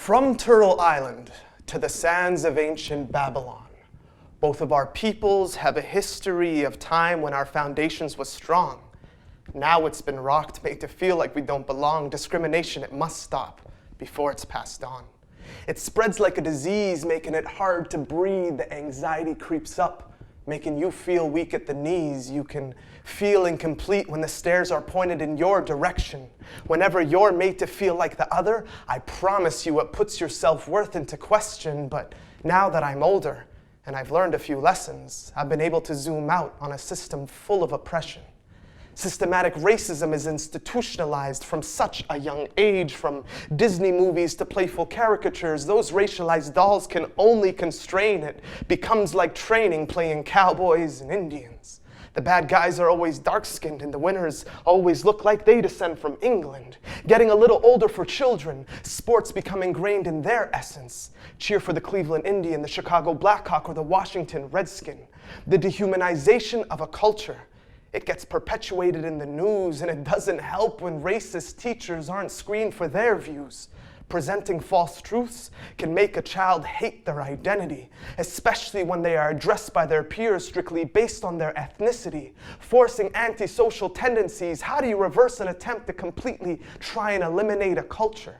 From Turtle Island to the sands of ancient Babylon, both of our peoples have a history of time when our foundations was strong. Now it's been rocked, made to feel like we don't belong. Discrimination, it must stop before it's passed on. It spreads like a disease, making it hard to breathe. The anxiety creeps up, making you feel weak at the knees. You can feel incomplete when the stairs are pointed in your direction. Whenever you're made to feel like the other, I promise you it puts your self-worth into question. But now that I'm older and I've learned a few lessons, I've been able to zoom out on a system full of oppression. Systematic racism is institutionalized from such a young age, from Disney movies to playful caricatures. Those racialized dolls can only constrain it. Becomes like training, playing cowboys and Indians. The bad guys are always dark-skinned and the winners always look like they descend from England. Getting a little older for children, sports become ingrained in their essence. Cheer for the Cleveland Indian, the Chicago Blackhawk, or the Washington Redskin. The dehumanization of a culture. It gets perpetuated in the news, and it doesn't help when racist teachers aren't screened for their views. Presenting false truths can make a child hate their identity, especially when they are addressed by their peers strictly based on their ethnicity. Forcing antisocial tendencies, how do you reverse an attempt to completely try and eliminate a culture?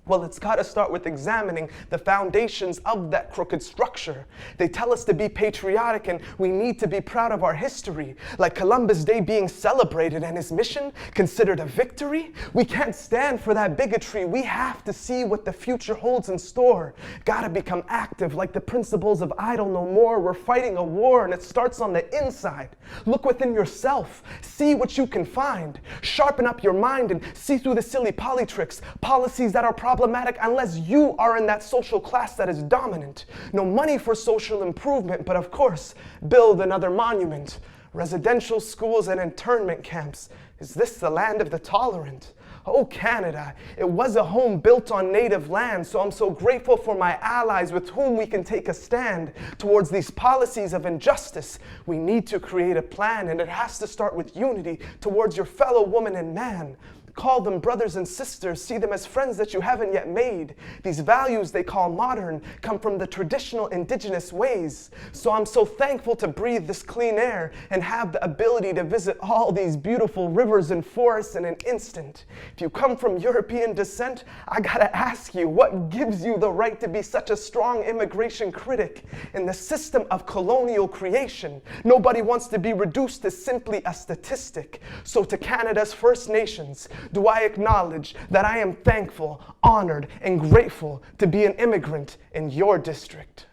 Well, it's got to start with examining the foundations of that crooked structure. They tell us to be patriotic and we need to be proud of our history, like Columbus Day being celebrated and his mission considered a victory. We can't stand for that bigotry. We have to see what the future holds in store. Gotta become active, like the principles of idle no more. We're fighting a war and it starts on the inside. Look within yourself, see what you can find. Sharpen up your mind and see through the silly politrics, policies that are problematic unless you are in that social class that is dominant. No money for social improvement, but of course, build another monument. Residential schools and internment camps. Is this the land of the tolerant? Oh, Canada, it was a home built on native land, so I'm so grateful for my allies with whom we can take a stand towards these policies of injustice. We need to create a plan, and it has to start with unity towards your fellow woman and man. Call them brothers and sisters, see them as friends that you haven't yet made. These values they call modern come from the traditional indigenous ways. So I'm so thankful to breathe this clean air and have the ability to visit all these beautiful rivers and forests in an instant. If you come from European descent, I gotta ask you, what gives you the right to be such a strong immigration critic in the system of colonial creation? Nobody wants to be reduced to simply a statistic. So to Canada's First Nations, do I acknowledge that I am thankful, honored, and grateful to be an immigrant in your district.